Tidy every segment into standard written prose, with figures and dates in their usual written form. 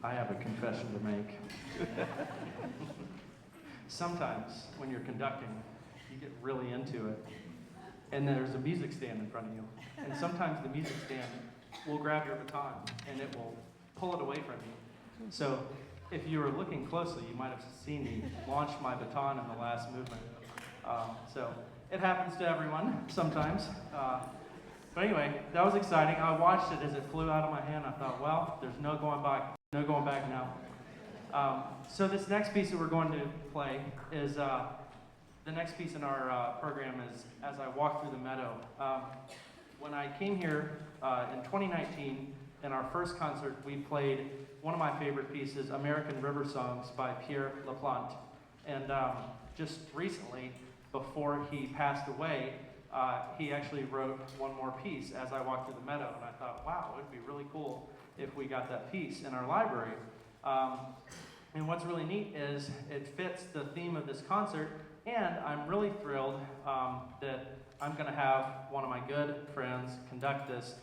I have a confession to make. Sometimes when you're conducting, you get really into it, and there's a music stand in front of you. And sometimes the music stand will grab your baton, and it will pull it away from you. So if you were looking closely, you might have seen me launch my baton in the last movement. So it happens to everyone sometimes. But anyway, that was exciting. I watched it as it flew out of my hand. I thought, well, there's no going back now. So this next piece that we're going to play is the next piece in our program is As I Walk Through the Meadow. When I came here in 2019, in our first concert, we played one of my favorite pieces, American River Songs by Pierre Laplante. And just recently, before he passed away, he actually wrote one more piece, As I Walk Through the Meadow. And I thought, wow, it would be really cool if we got that piece in our library. And what's really neat is it fits the theme of this concert, and I'm really thrilled that I'm going to have one of my good friends conduct this.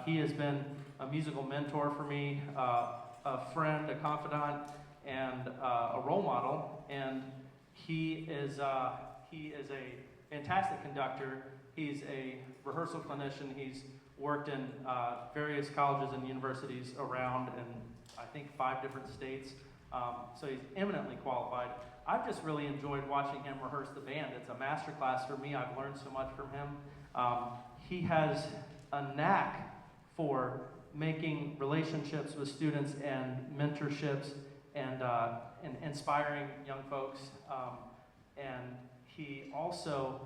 He has been a musical mentor for me, a friend, a confidant, and a role model. And he is a fantastic conductor. He's a rehearsal clinician. He's worked in various colleges and universities around in, I think, 5 different states. So he's eminently qualified. I've just really enjoyed watching him rehearse the band. It's a masterclass for me. I've learned so much from him. He has a knack for making relationships with students and mentorships and inspiring young folks. And he also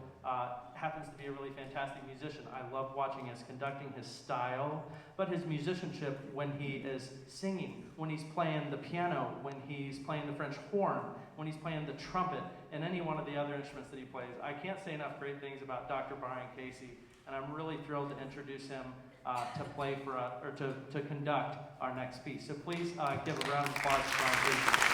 happens to be a really fantastic musician. I love watching his conducting, his style, but his musicianship when he is singing, when he's playing the piano, when he's playing the French horn, when he's playing the trumpet, and any one of the other instruments that he plays. I can't say enough great things about Dr. Brian Casey, and I'm really thrilled to introduce him to play for us, or to conduct our next piece. So please give a round of applause to Brian Casey.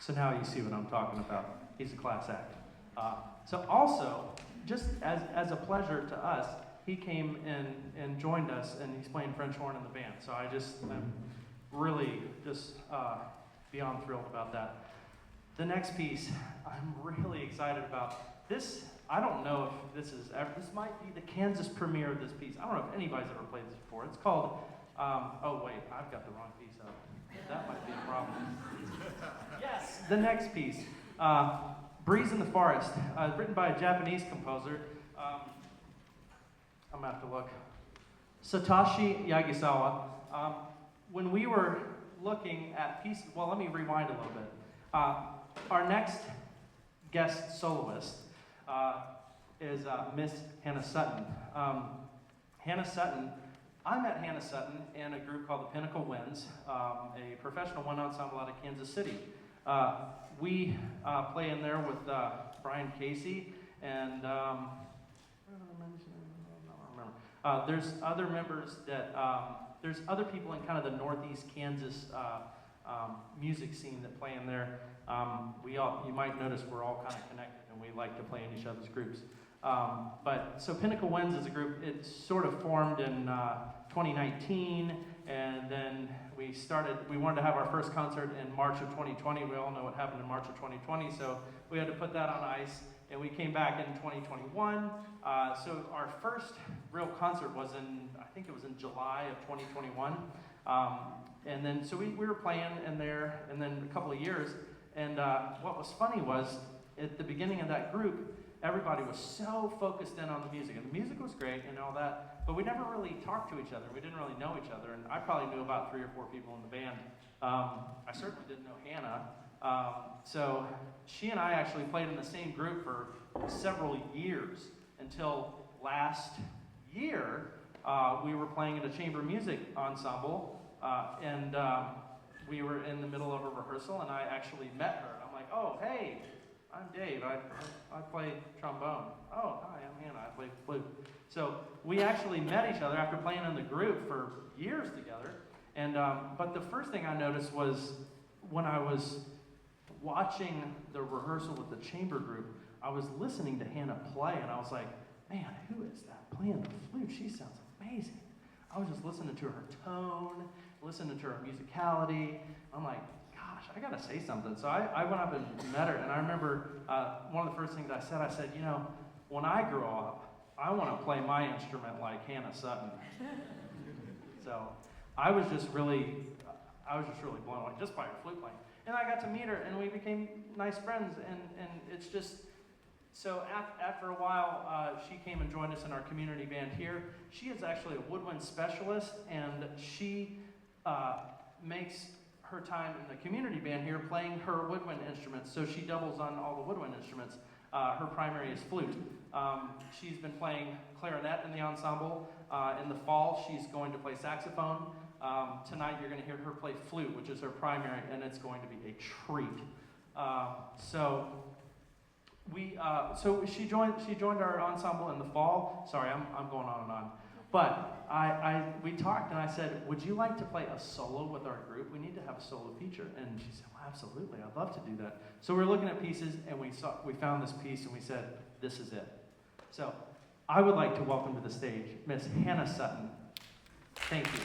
So now you see what I'm talking about. He's a class act. So also, just as a pleasure to us, he came and joined us, and he's playing French horn in the band. So I'm really just beyond thrilled about that. The next piece, I'm really excited about. This, I don't know if this might be the Kansas premiere of this piece. I don't know if anybody's ever played this before. It's called, oh wait, I've got the wrong piece up. That might be a problem. Yes, the next piece, Breeze in the Forest, written by a Japanese composer. I'm gonna have to look. Satoshi Yagisawa. When we were looking at pieces, well, let me rewind a little bit. Our next guest soloist is Miss Hannah Sutton. Hannah Sutton, I met Hannah Sutton in a group called the Pinnacle Winds, a professional wind ensemble out of Kansas City. We play in there with Brian Casey and there's other members that, there's other people in kind of the Northeast Kansas music scene that play in there. You might notice we're all kind of connected and we like to play in each other's groups. So Pinnacle Winds is a group, it sort of formed in 2019, and then we wanted to have our first concert in March of 2020. We all know what happened in March of 2020, so we had to put that on ice, and we came back in 2021. So our first real concert was I think it was in July of 2021. And then, so we were playing in there, and then a couple of years, and what was funny was, at the beginning of that group, everybody was so focused in on the music, and the music was great and all that, but we never really talked to each other. We didn't really know each other, and I probably knew about 3 or 4 people in the band. I certainly didn't know Hannah. So she and I actually played in the same group for several years until last year. We were playing in a chamber music ensemble, and we were in the middle of a rehearsal, and I actually met her. I'm like, oh, hey, I'm Dave. I play trombone. Oh, hi, I'm Hannah. I play flute. So we actually met each other after playing in the group for years together. And but the first thing I noticed was when I was watching the rehearsal with the chamber group, I was listening to Hannah play, and I was like, man, who is that playing the flute? She sounds amazing. I was just listening to her tone, listening to her musicality. I'm like, gosh, I gotta say something. So I went up and met her, and I remember one of the first things I said, you know, when I grow up, I want to play my instrument like Hannah Sutton. So I was just really blown away just by her flute playing. And I got to meet her, and we became nice friends, and it's just, so after a while, she came and joined us in our community band here. She is actually a woodwind specialist, and she makes her time in the community band here playing her woodwind instruments, so she doubles on all the woodwind instruments. Her primary is flute. She's been playing clarinet in the ensemble. In the fall, she's going to play saxophone. Tonight, you're going to hear her play flute, which is her primary, and it's going to be a treat. So she joined our ensemble in the fall. Sorry, I'm going on and on. But we talked, and I said, would you like to play a solo with our group? We need to have a solo feature. And she said, well, absolutely, I'd love to do that. So we were looking at pieces, and we found this piece, and we said, this is it. So I would like to welcome to the stage Miss Hannah Sutton. Thank you.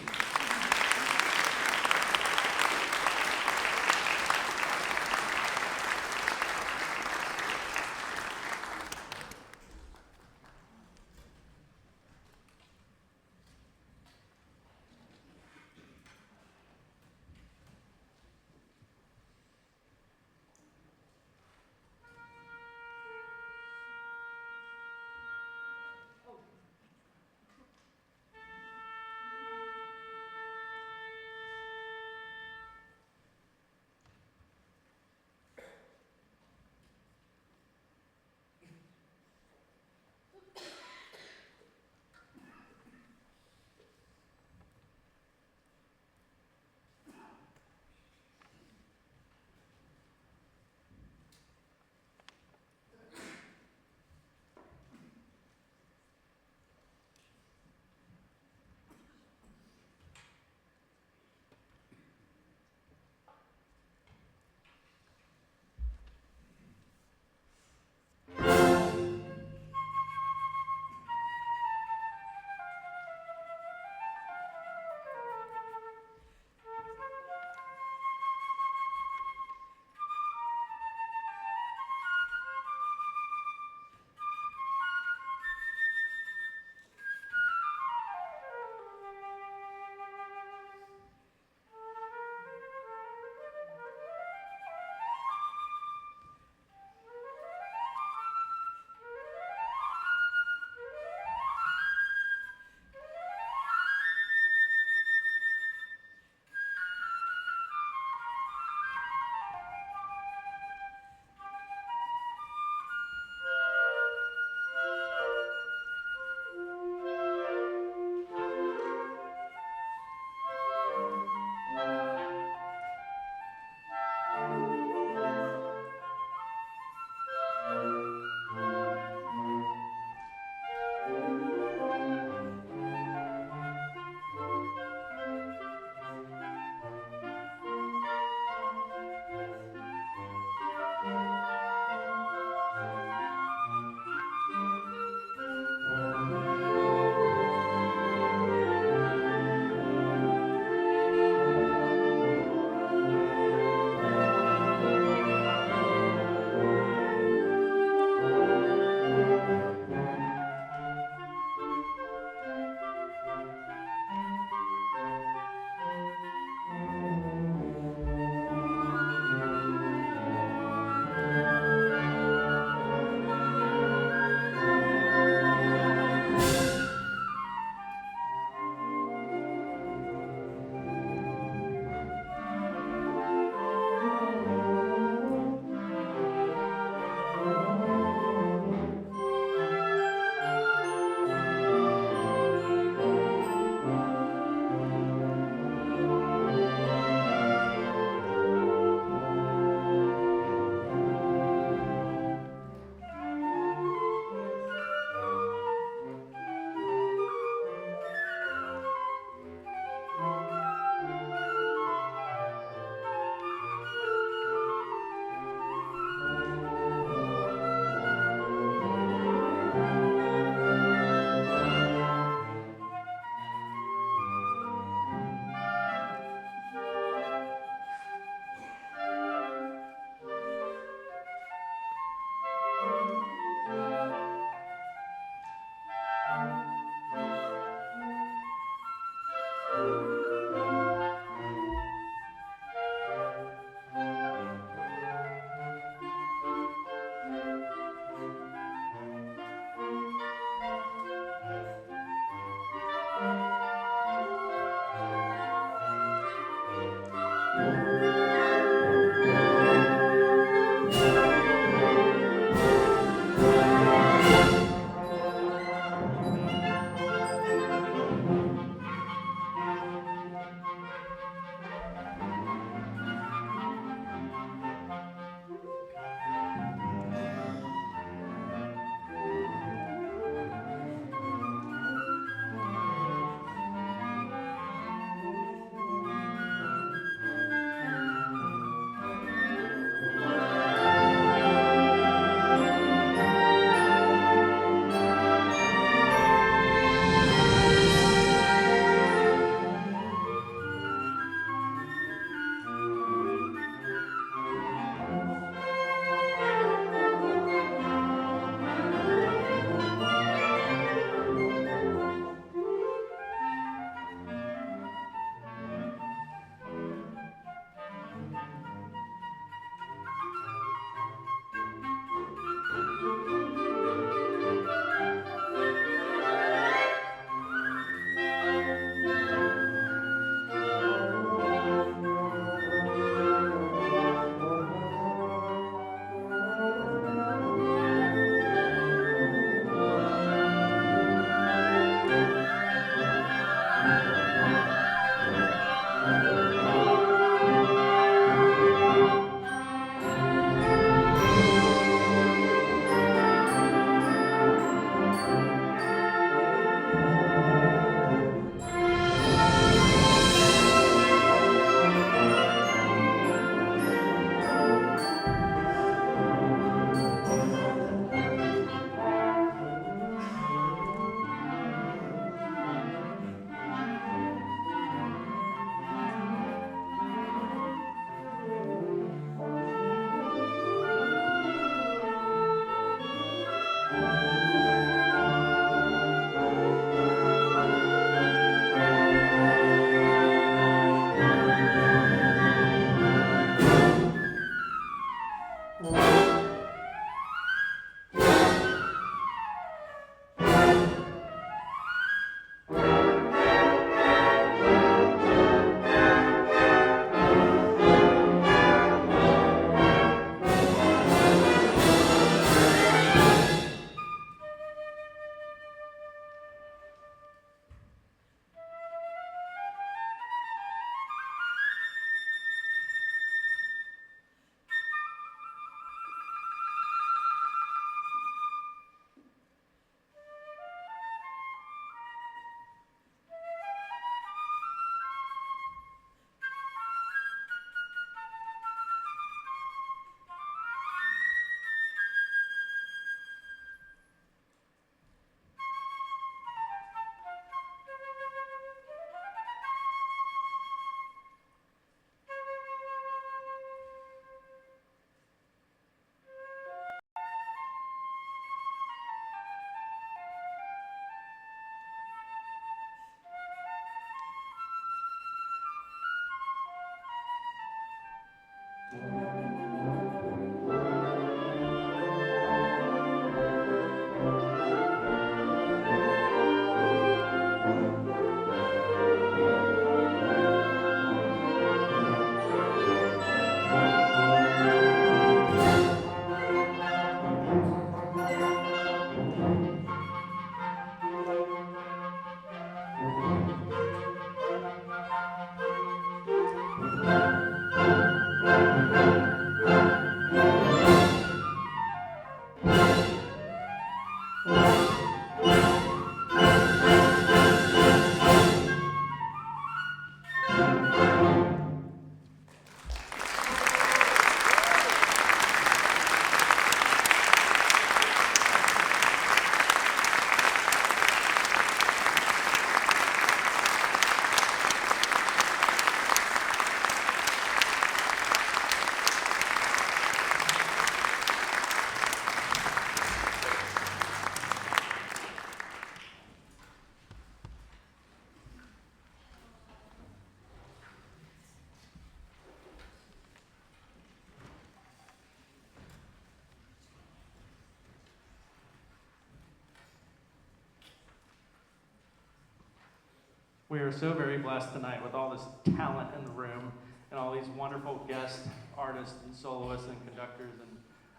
We are so very blessed tonight with all this talent in the room and all these wonderful guest artists and soloists and conductors, and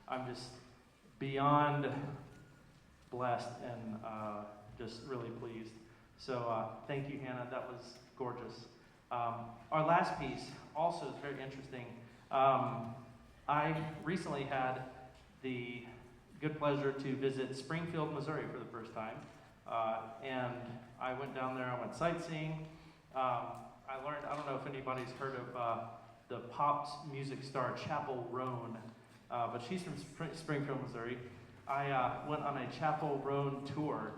I'm just beyond blessed and just really pleased. So thank you, Hannah. That was gorgeous. Our last piece also is very interesting. I recently had the good pleasure to visit Springfield, Missouri for the first time. And I went down there, I went sightseeing. I learned, I don't know if anybody's heard of the pop music star Chapel Roan, but she's from Springfield, Missouri. I went on a Chapel Roan tour,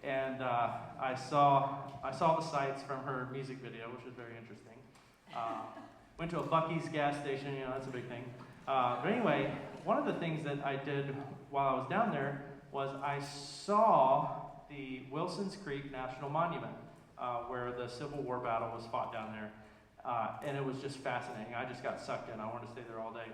and I saw the sights from her music video, which was very interesting. Went to a Buc-ee's gas station, you know, that's a big thing. But anyway, one of the things that I did while I was down there was I saw the Wilson's Creek National Monument, where the Civil War battle was fought down there. And it was just fascinating. I just got sucked in. I wanted to stay there all day.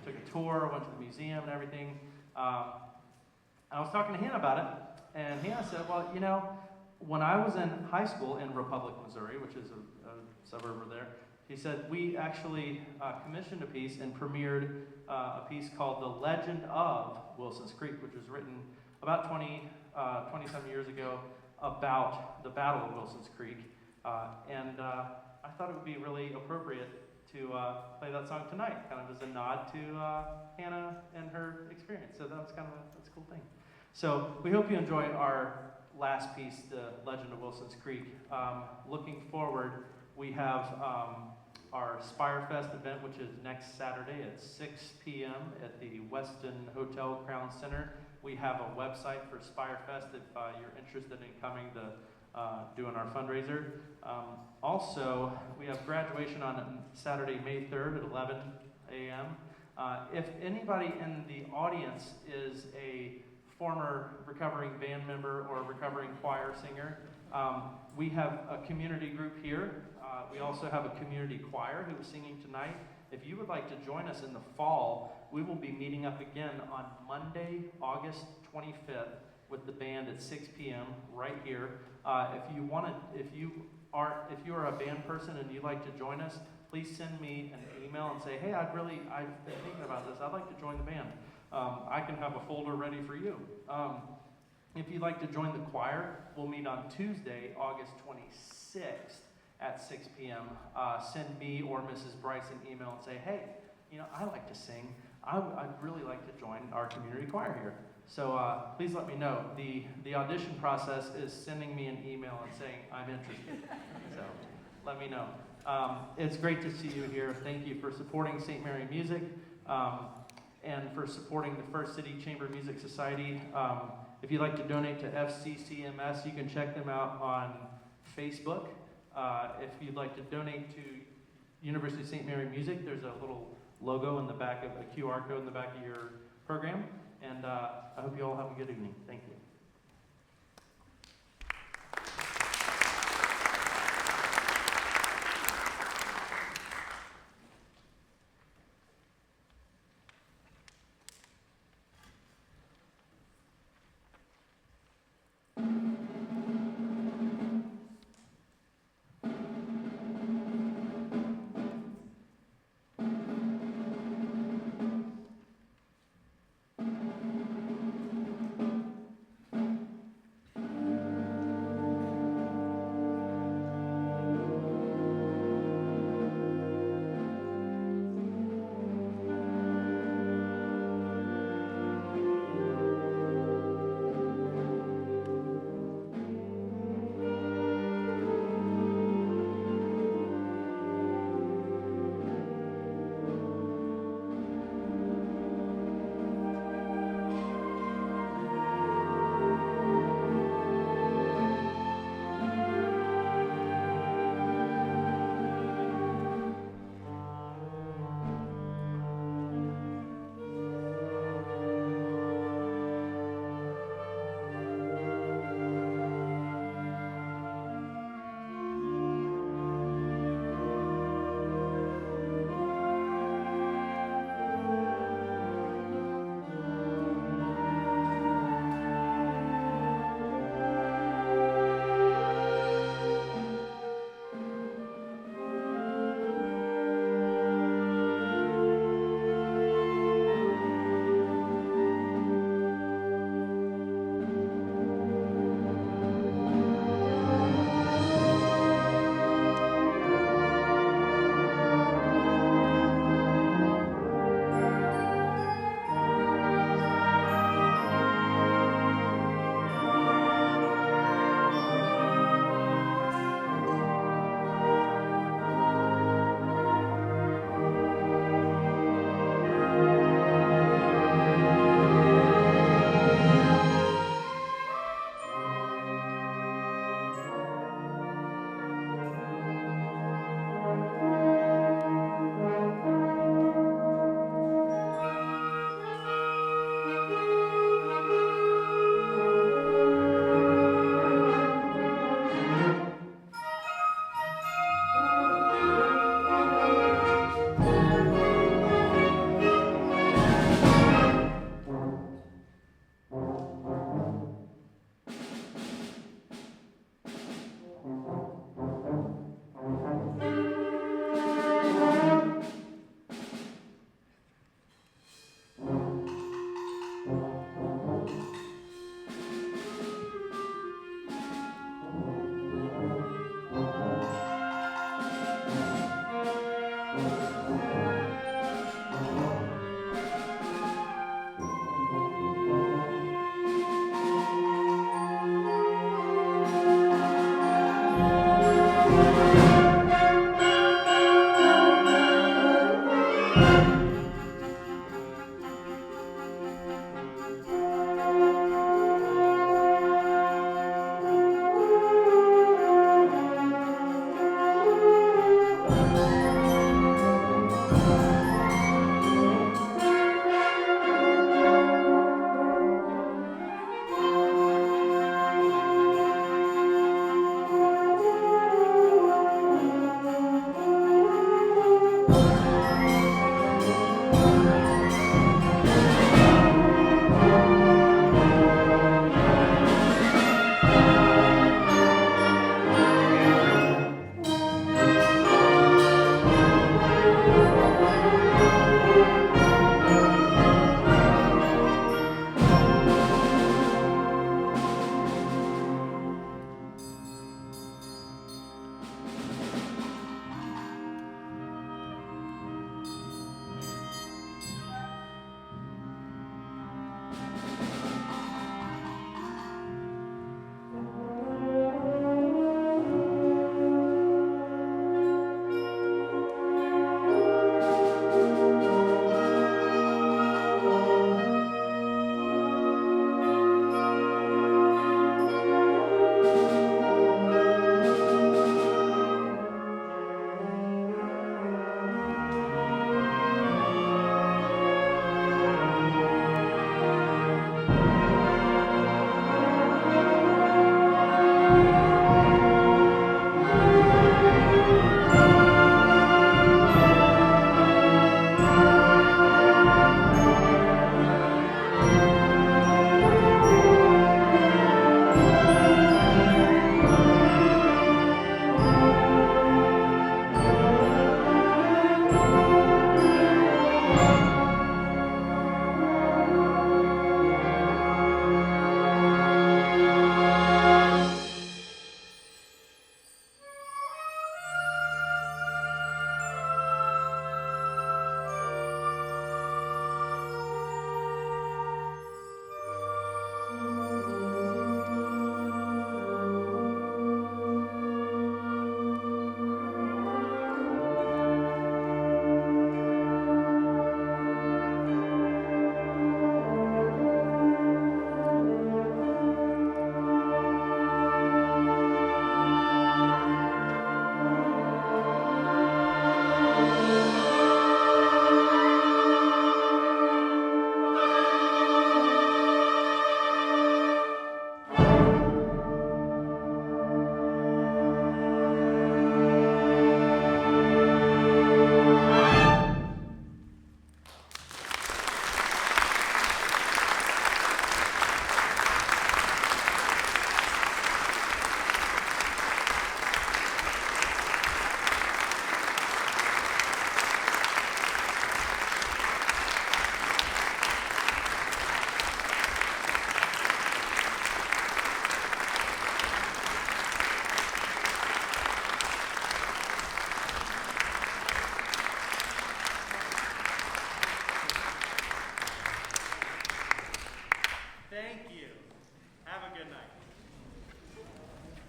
Took a tour, went to the museum and everything. I was talking to Hannah about it, and Hannah said, well, you know, when I was in high school in Republic, Missouri, which is a suburb over there, he said, we actually commissioned a piece and premiered a piece called The Legend of Wilson's Creek, which was written about 20-some years ago about the Battle of Wilson's Creek. And I thought it would be really appropriate to play that song tonight, kind of as a nod to Hannah and her experience. So that's a cool thing. So we hope you enjoy our last piece, The Legend of Wilson's Creek. Looking forward, we have our Spire Fest event, which is next Saturday at 6 p.m. at the Westin Hotel Crown Center. We have a website for Spire Fest if you're interested in coming to doing our fundraiser. Also, we have graduation on Saturday, May 3rd at 11 a.m. If anybody in the audience is a former recovering band member or recovering choir singer, we have a community group here. We also have a community choir who is singing tonight. If you would like to join us in the fall, we will be meeting up again on Monday, August 25th with the band at 6 p.m. right here. If you are a band person and you'd like to join us, please send me an email and say, hey, I've been thinking about this. I'd like to join the band. I can have a folder ready for you. If you'd like to join the choir, we'll meet on Tuesday, August 26th at 6 p.m. Send me or Mrs. Bryce an email and say, hey, you know, I like to sing. I'd really like to join our community choir here. So please let me know. The audition process is sending me an email and saying, I'm interested. So let me know. It's great to see you here. Thank you for supporting St. Mary Music and for supporting the First City Chamber Music Society. If you'd like to donate to FCCMS, you can check them out on Facebook. If you'd like to donate to University of St. Mary Music, there's a little logo in the back of a QR code in the back of your program. And I hope you all have a good evening. Thank you.